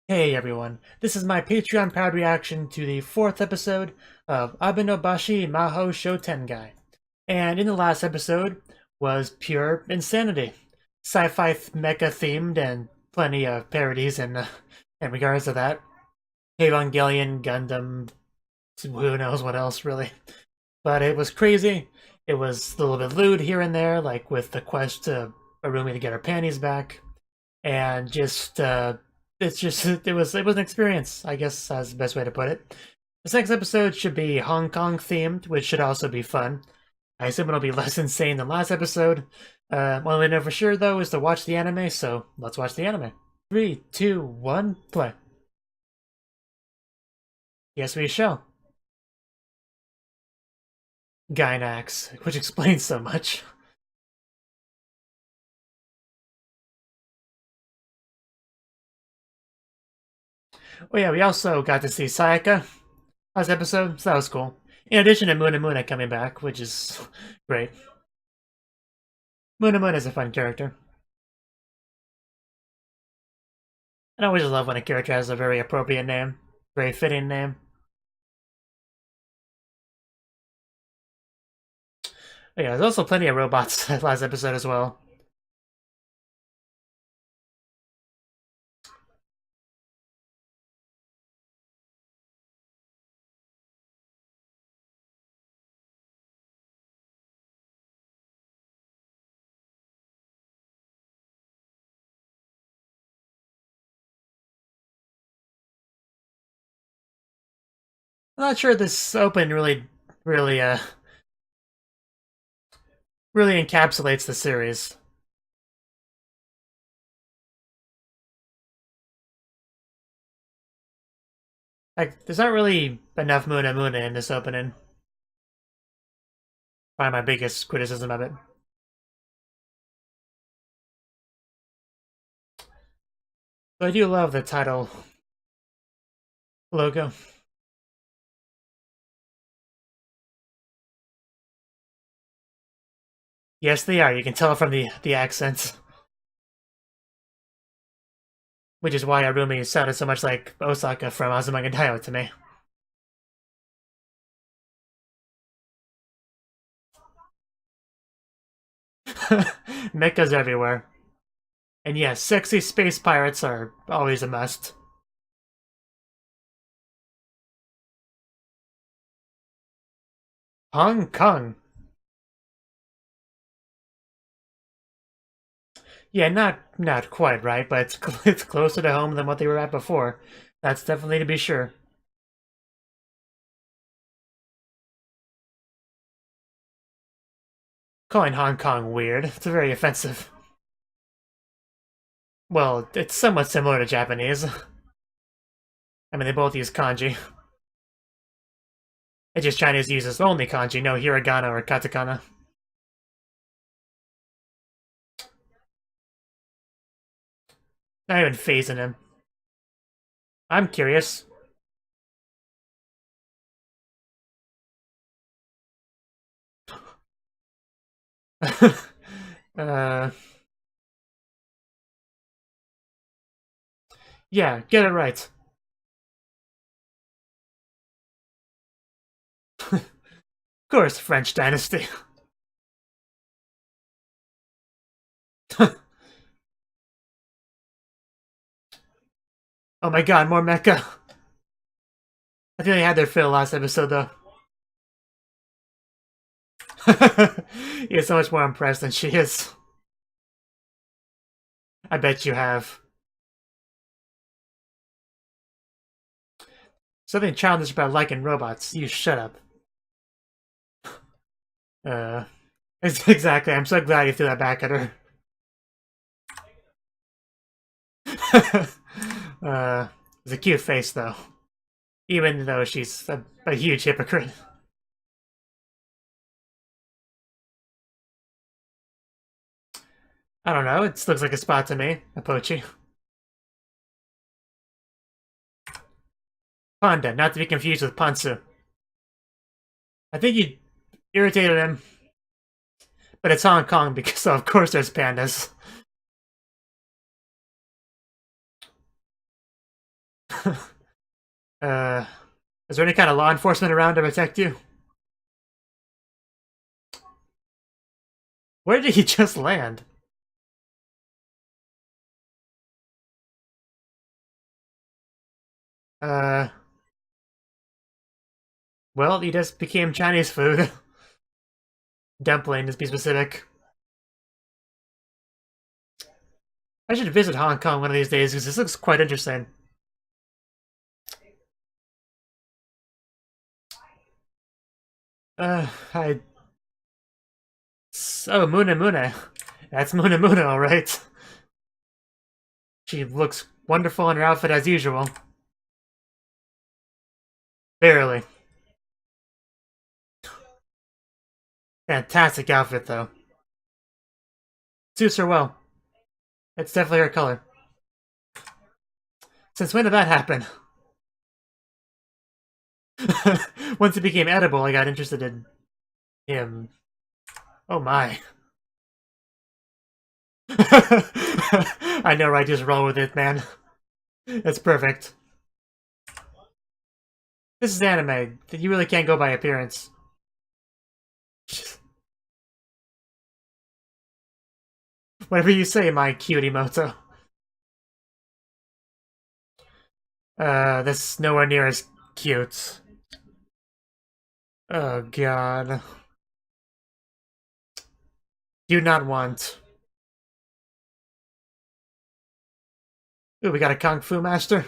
Hey everyone, this is my Patreon-powered reaction to the 4th episode of Abenobashi Mahou Shoutengai. And in the last episode was pure insanity. Sci-fi mecha themed and plenty of parodies in regards to that. Evangelion, Gundam, who knows what else really. But it was crazy. It was a little bit lewd here and there, like with the quest to Arumi to get her panties back. And it was an experience, I guess that's the best way to put it. This next episode should be Hong Kong themed, which should also be fun. I assume it'll be less insane than last episode. One way to know for sure though is to watch the anime, so let's watch the anime. 3, 2, 1, play. Yes, we shall. Gynax, which explains so much. Oh yeah, we also got to see Sayaka last episode, so that was cool. In addition to Muna coming back, which is great. Muna is a fun character. I always love when a character has a very appropriate name, very fitting name. But yeah, there's also plenty of robots last episode as well. I'm not sure this open really, really encapsulates the series. Like, there's not really enough Muna in this opening. Probably my biggest criticism of it. But I do love the title logo. Yes, they are. You can tell from the accents. Which is why Arumi sounded so much like Osaka from Azumanga Daioh to me. Mechas everywhere. And yes, sexy space pirates are always a must. Hong Kong. Yeah, not quite right, but it's closer to home than what they were at before. That's definitely to be sure. Calling Hong Kong weird, it's very offensive. Well, it's somewhat similar to Japanese. I mean, they both use kanji. It's just Chinese uses only kanji, no hiragana or katakana. Not even phasing him. I'm curious. uh, yeah, get it right. Of course, French dynasty. Oh my god, more mecha. I think they had their fill last episode though. You're so much more impressed than she is. I bet you have. Something childish about liking robots. You shut up. Uh, exactly. I'm so glad you threw that back at her. It's a cute face though. Even though she's a huge hypocrite. I don't know, it looks like a spot to me. A pochi. Panda, not to be confused with Pansu. I think you irritated him. But it's Hong Kong because so of course there's pandas. Is there any kind of law enforcement around to protect you? Where did he just land? Well, he just became Chinese food. Dumpling, to be specific. I should visit Hong Kong one of these days, because this looks quite interesting. I... Oh, Muna. That's Muna, alright. She looks wonderful in her outfit as usual. Barely. Fantastic outfit, though. Suits her well. It's definitely her color. Since when did that happen? Once it became edible, I got interested in him. Oh my. I know, right? Just roll with it, man. It's perfect. This is anime. You really can't go by appearance. Whatever you say, my cutie moto. This is nowhere near as cute. Oh god. Do not want. Ooh, we got a Kung Fu master.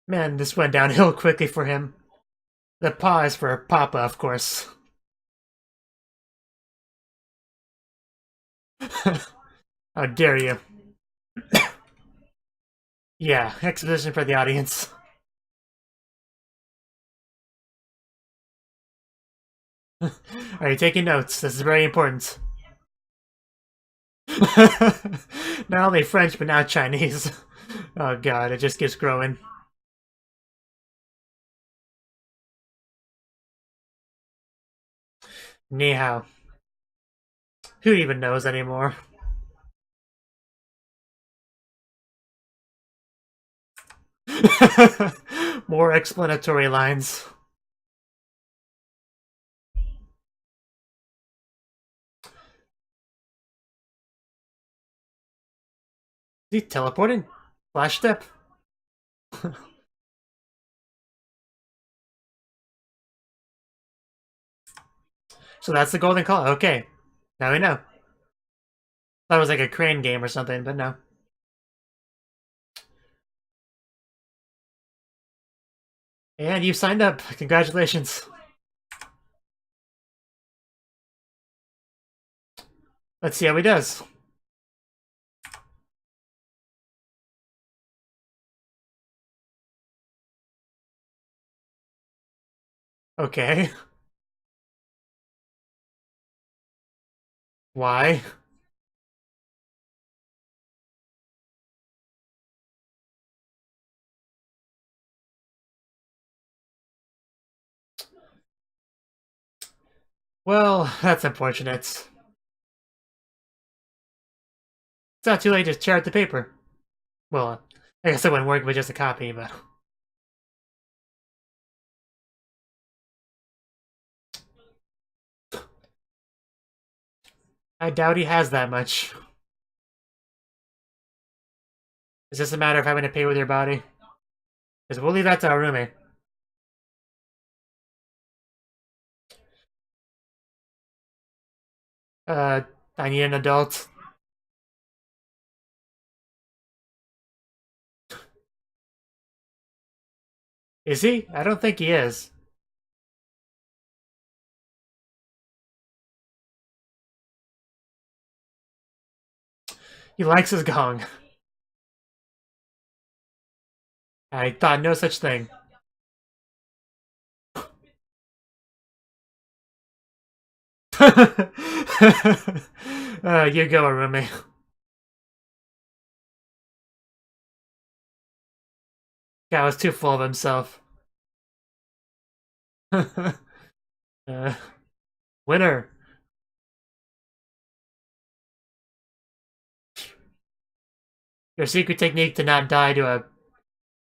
Man, this went downhill quickly for him. The paw is for Papa, of course. How dare you. Yeah, exposition for the audience. Are you taking notes? This is very important. Not only French, but now Chinese. Oh god, it just keeps growing. Ni hao. Who even knows anymore? More explanatory lines. Is he teleporting? Flash step? So that's the golden call. Okay. Now we know. That was like a crane game or something, but no. And you signed up. Congratulations. Let's see how he does. Okay. Why? Well, that's unfortunate. It's not too late to tear out the paper. Well, I guess it wouldn't work with just a copy, but... I doubt he has that much. Is this a matter of having to pay with your body? Because we'll leave that to our roommate. I need an adult. Is he? I don't think he is. He likes his gong. I thought no such thing. You go, Arumi. Guy was too full of himself. Winner. Your secret technique to not die to a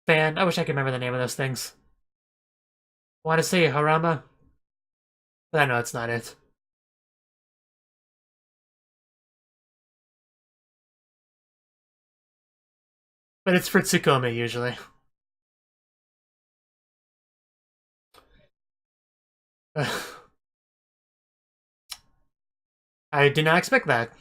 fan. I wish I could remember the name of those things. Want to say Harama? But I know it's not it. But it's for Tsukome, usually. I did not expect that.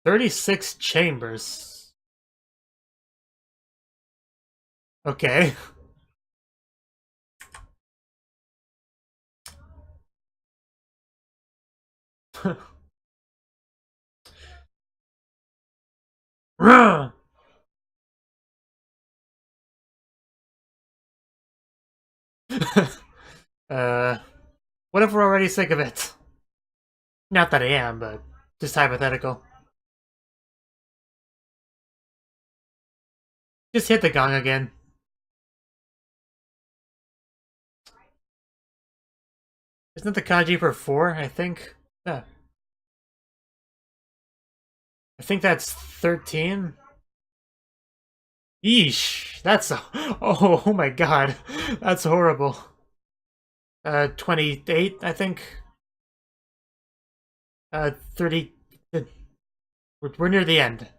"36 chambers." Okay. What if we're already sick of it? Not that I am, but just hypothetical. Just hit the gong again. Isn't the kanji for 4, I think? Yeah. I think that's 13. Yeesh. That's oh my god. That's horrible. 28, I think. 30. We're near the end.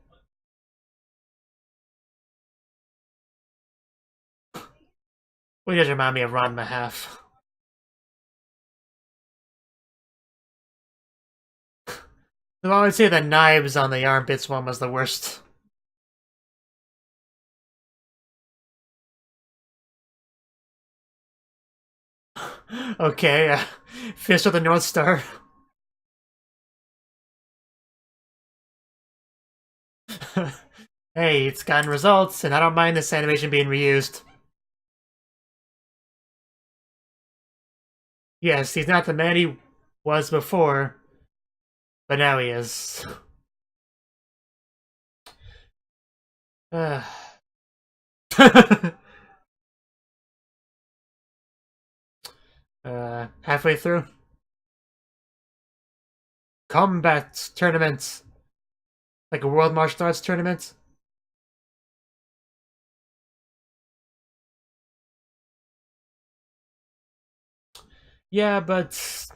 We just remind me of Ranma half. So I would say the knives on the armpits one was the worst. Okay, Fist with the North Star. Hey, it's gotten results, and I don't mind this animation being reused. Yes, he's not the man he was before, but now he is. Halfway through. Combat tournaments. Like a World Martial Arts tournament. Yeah, but...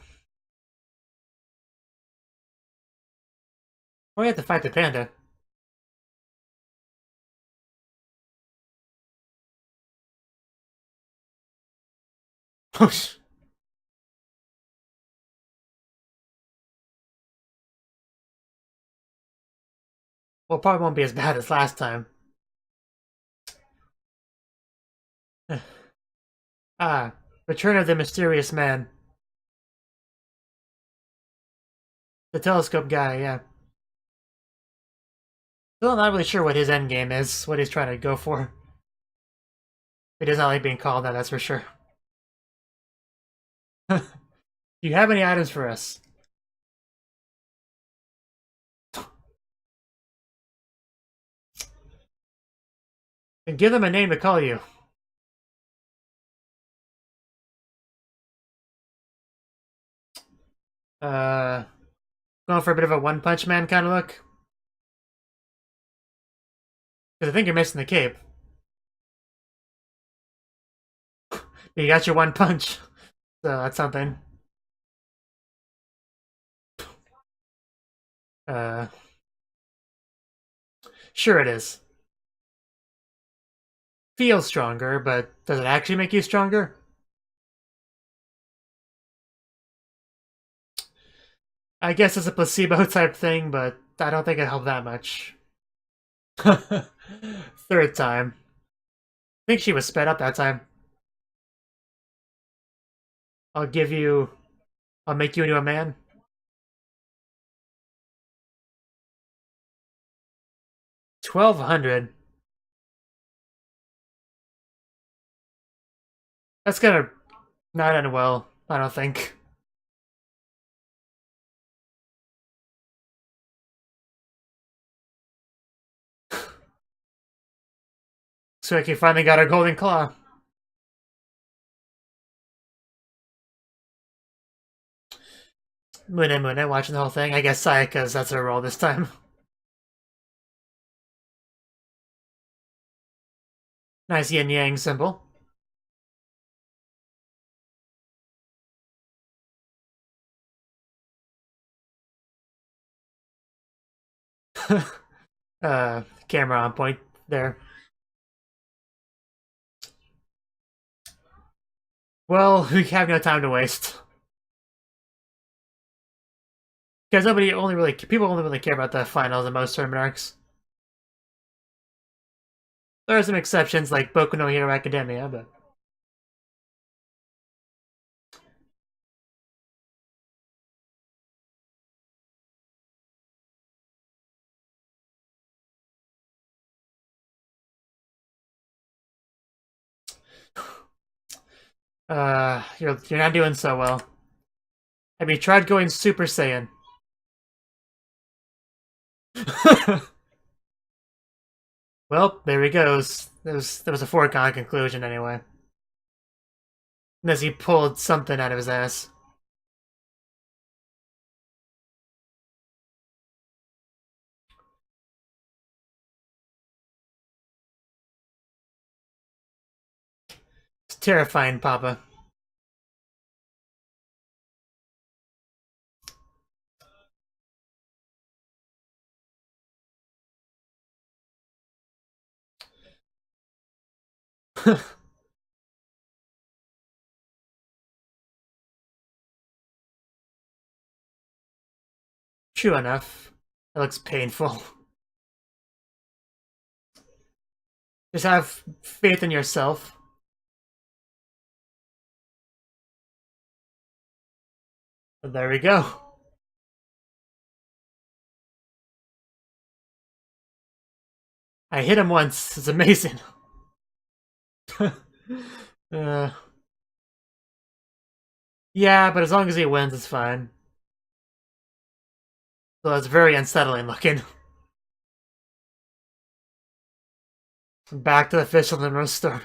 we have to fight the panda. Well, probably won't be as bad as last time. Return of the Mysterious Man. The telescope guy, yeah. Still not really sure what his end game is, what he's trying to go for. He does not like being called that, that's for sure. Do you have any items for us? Then give them a name to call you. Going for a bit of a One Punch Man kind of look? Because I think you're missing the cape. But you got your one punch. So that's something. Sure it is. Feels stronger, but does it actually make you stronger? I guess it's a placebo type thing, but I don't think it helped that much. Third time. I think she was sped up that time. I'll make you into a man. 1200. That's gonna Not end well, I don't think. Cnouki finally got her golden claw. Mune watching the whole thing. I guess Sayaka's that's her role this time. Nice yin yang symbol. Camera on point there. Well, we have no time to waste. Because people only really care about the finals in most tournament arcs. There are some exceptions like Boku no Hero Academia, but you're not doing so well. Have you tried going Super Saiyan? Well, there he goes. There was a foregone conclusion anyway. Unless he pulled something out of his ass. It's terrifying, Papa. True enough. That looks painful. Just have faith in yourself. But there we go. I hit him once. It's amazing. Yeah, but as long as he wins, it's fine. So that's very unsettling looking. Back to the fish on the roaster.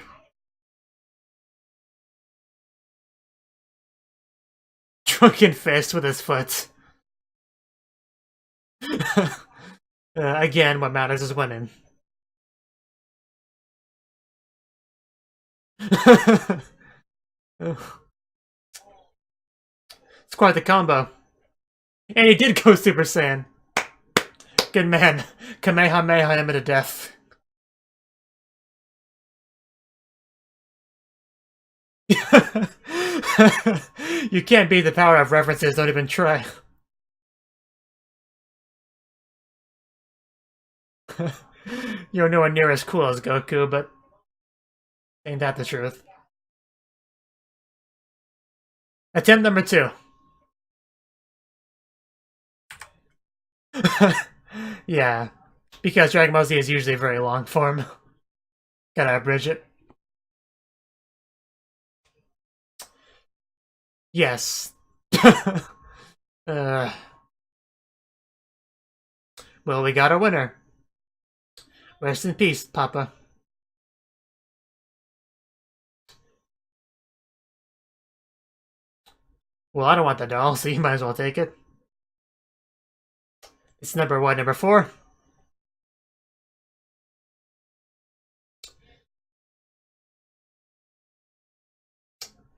Drunken fist with his foot. Again, what matters is winning. It's quite the combo. And he did go Super Saiyan. Good man. Kamehameha him to death. You can't beat the power of references, don't even try. You're nowhere near as cool as Goku, but ain't that the truth? Attempt number 2. Yeah, because Dragon Ball Z is usually very long form. Gotta abridge it. Yes. Well, we got a winner. Rest in peace, Papa. Well, I don't want the doll, so you might as well take it. It's number what? Number 4?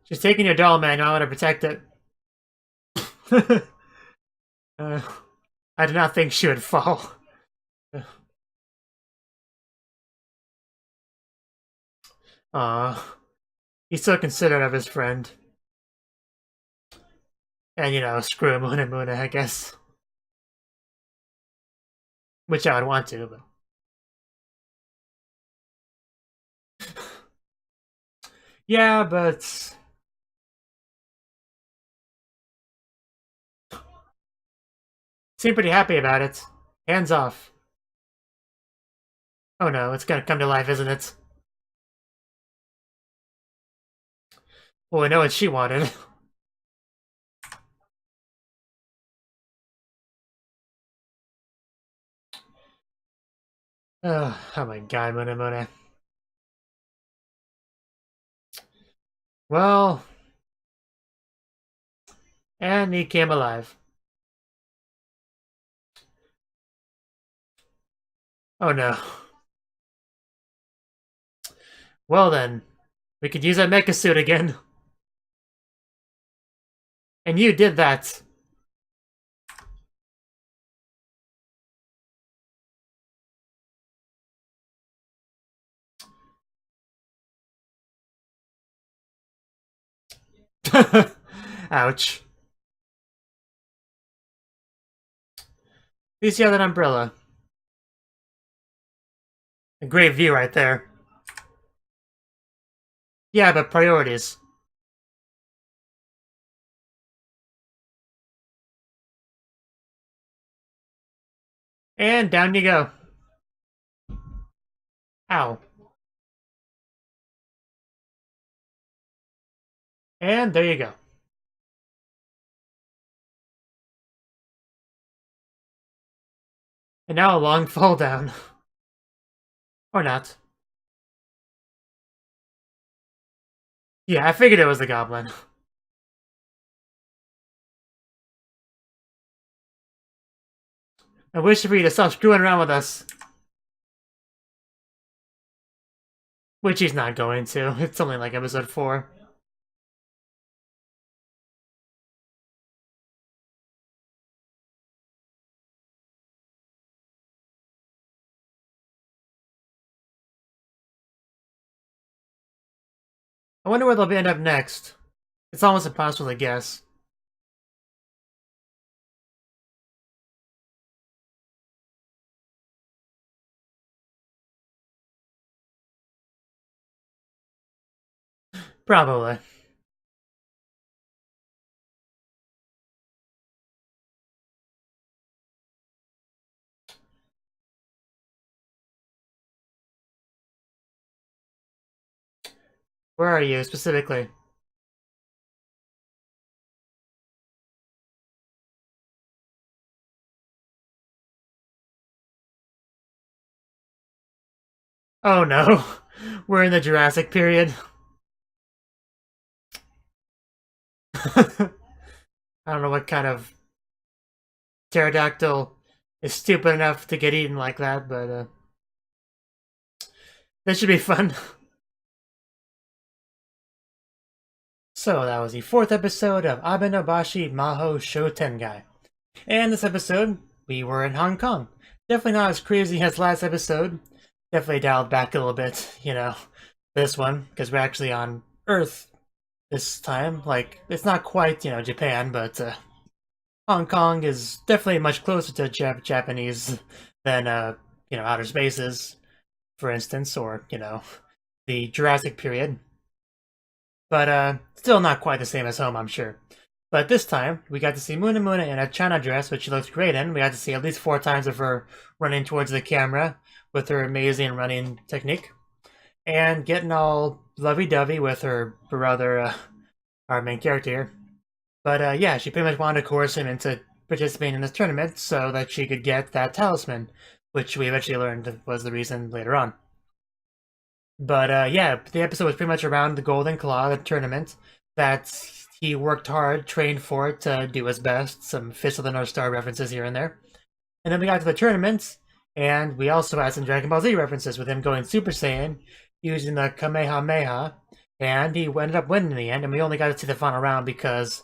She's taking your doll, man. I want to protect it. I did not think she would fall. He's so considerate of his friend. And, you know, screw Muna, I guess. Which I would want to, but... Yeah, but... Seem pretty happy about it. Hands off. Oh no, it's gonna come to life, isn't it? Well, we know what she wanted. Oh my god, Mune. Well, and he came alive. Oh no. Well then, we could use that mecha suit again. And you did that. Ouch. At least you have that umbrella. A great view right there. Yeah, but priorities. And down you go. Ow. And there you go. And now a long fall down. Or not. Yeah, I figured it was the goblin. I wish for you to stop screwing around with us. Which he's not going to. It's only like episode 4. I wonder where they'll end up next. It's almost impossible to guess. Probably. Where are you, specifically? Oh no. We're in the Jurassic period. I don't know what kind of pterodactyl is stupid enough to get eaten like that, but this should be fun. So that was the 4th episode of Abenobashi Mahou Shoutengai. And this episode, we were in Hong Kong. Definitely not as crazy as last episode. Definitely dialed back a little bit, you know, this one, because we're actually on Earth this time. Like, it's not quite, you know, Japan, but Hong Kong is definitely much closer to Japanese than, you know, outer spaces, for instance, or, you know, the Jurassic period. But still not quite the same as home, I'm sure. But this time, we got to see Mune in a China dress, which she looks great in. We got to see at least 4 times of her running towards the camera with her amazing running technique. And getting all lovey-dovey with her brother, our main character here. But yeah, she pretty much wanted to coerce him into participating in this tournament so that she could get that talisman, which we eventually learned was the reason later on. But yeah, the episode was pretty much around the Golden Claw, the tournament, that he worked hard, trained for it to do his best, some Fist of the North Star references here and there. And then we got to the tournament, and we also had some Dragon Ball Z references with him going Super Saiyan, using the Kamehameha, and he ended up winning in the end, and we only got to see the final round because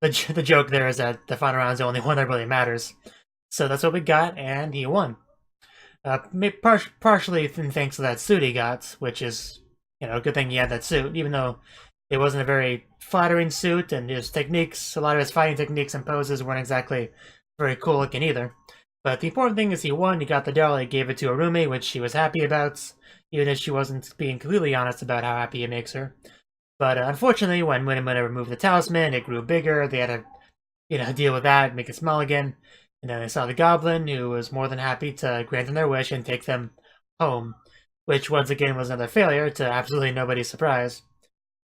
the joke there is that the final round is the only one that really matters. So that's what we got, and he won. Partially thanks to that suit he got, which is, you know, a good thing he had that suit, even though it wasn't a very flattering suit, and his techniques, a lot of his fighting techniques and poses weren't exactly very cool looking either. But the important thing is he won, he got the doll, he gave it to Arumi, which she was happy about, even if she wasn't being completely honest about how happy it makes her. But unfortunately, when Mune removed the talisman, it grew bigger, they had to, you know, deal with that, make it small again. And then they saw the goblin, who was more than happy to grant them their wish and take them home, which once again was another failure to absolutely nobody's surprise.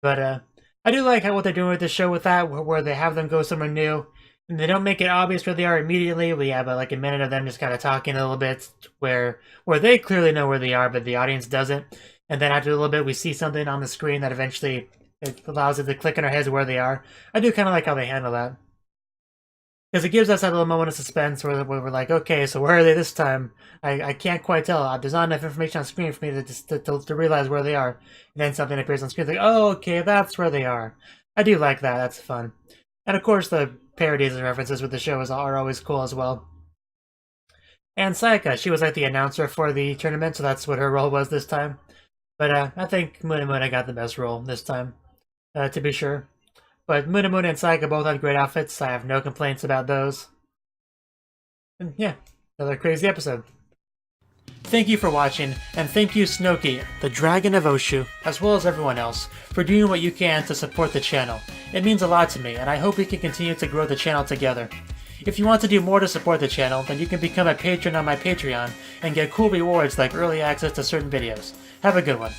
But I do like what they're doing with the show with that, where they have them go somewhere new, and they don't make it obvious where they are immediately. We have like a minute of them just kind of talking a little bit, where they clearly know where they are, but the audience doesn't. And then after a little bit, we see something on the screen that eventually it allows it to click in our heads where they are. I do kind of like how they handle that. Because it gives us that little moment of suspense where we're like, okay, so where are they this time? I can't quite tell. There's not enough information on screen for me to realize where they are. And then something appears on screen, like, oh, okay, that's where they are. I do like that. That's fun. And of course, the parodies and references with the show are always cool as well. And Sayaka, she was like the announcer for the tournament, so that's what her role was this time. But I think Munamuna got the best role this time, to be sure. But Munamuna and Sayaka both had great outfits. I have no complaints about those. And yeah, another crazy episode. Thank you for watching, and thank you Cnouki, the Dragon of Oshu, as well as everyone else, for doing what you can to support the channel. It means a lot to me, and I hope we can continue to grow the channel together. If you want to do more to support the channel, then you can become a patron on my Patreon and get cool rewards like early access to certain videos. Have a good one.